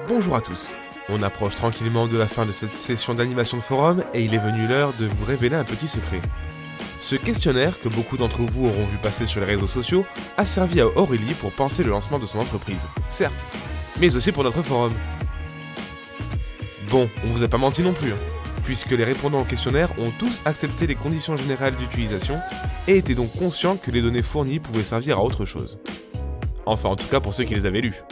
Bonjour à tous. On approche tranquillement de la fin de cette session d'animation de forum et il est venu l'heure de vous révéler un petit secret. Ce questionnaire, que beaucoup d'entre vous auront vu passer sur les réseaux sociaux, a servi à Aurélie pour penser le lancement de son entreprise, certes, mais aussi pour notre forum. Bon, on vous a pas menti non plus, puisque les répondants au questionnaire ont tous accepté les conditions générales d'utilisation et étaient donc conscients que les données fournies pouvaient servir à autre chose. Enfin, en tout cas pour ceux qui les avaient lus.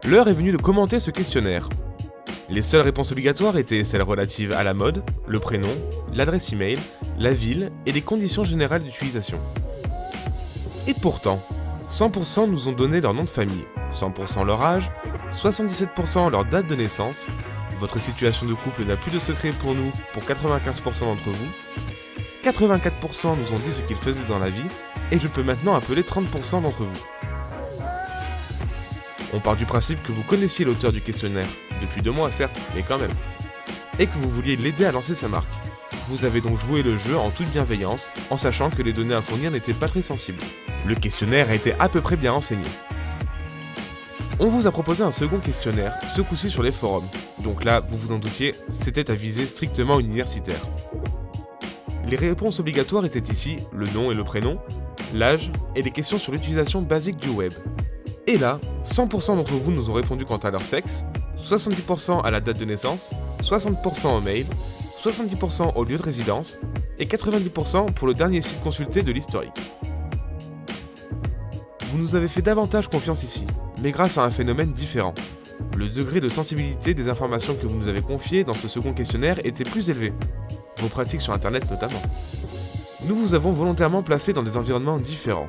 L'heure est venue de commenter ce questionnaire. Les seules réponses obligatoires étaient celles relatives à la mode, le prénom, l'adresse email, la ville et les conditions générales d'utilisation. Et pourtant, 100% nous ont donné leur nom de famille, 100% leur âge, 77% leur date de naissance, votre situation de couple n'a plus de secret pour nous pour 95% d'entre vous, 84% nous ont dit ce qu'ils faisaient dans la vie, et je peux maintenant appeler 30% d'entre vous. On part du principe que vous connaissiez l'auteur du questionnaire, depuis 2 mois certes, mais quand même, et que vous vouliez l'aider à lancer sa marque. Vous avez donc joué le jeu en toute bienveillance, en sachant que les données à fournir n'étaient pas très sensibles. Le questionnaire a été à peu près bien renseigné. On vous a proposé un second questionnaire, ce coup-ci sur les forums. Donc là, vous vous en doutiez, c'était à visée strictement universitaire. Les réponses obligatoires étaient ici le nom et le prénom, l'âge et des questions sur l'utilisation basique du web. Et là, 100% d'entre vous nous ont répondu quant à leur sexe, 70% à la date de naissance, 60% au mail, 70% au lieu de résidence et 90% pour le dernier site consulté de l'historique. Vous nous avez fait davantage confiance ici, mais grâce à un phénomène différent. Le degré de sensibilité des informations que vous nous avez confiées dans ce second questionnaire était plus élevé, vos pratiques sur internet notamment. Nous vous avons volontairement placé dans des environnements différents.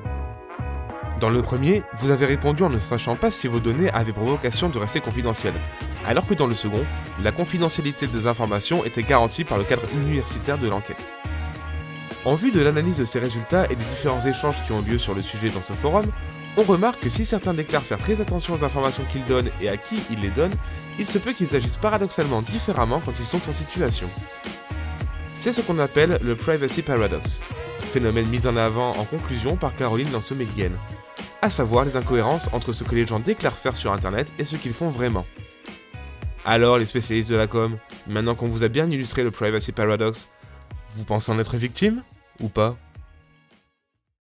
Dans le premier, vous avez répondu en ne sachant pas si vos données avaient pour vocation de rester confidentielles, alors que dans le second, la confidentialité des informations était garantie par le cadre universitaire de l'enquête. En vue de l'analyse de ces résultats et des différents échanges qui ont lieu sur le sujet dans ce forum, on remarque que si certains déclarent faire très attention aux informations qu'ils donnent et à qui ils les donnent, il se peut qu'ils agissent paradoxalement différemment quand ils sont en situation. C'est ce qu'on appelle le Privacy Paradox, phénomène mis en avant en conclusion par Caroline Lanceau-McGuinn, à savoir les incohérences entre ce que les gens déclarent faire sur internet et ce qu'ils font vraiment. Alors les spécialistes de la com, maintenant qu'on vous a bien illustré le Privacy Paradox, vous pensez en être victime ou pas ?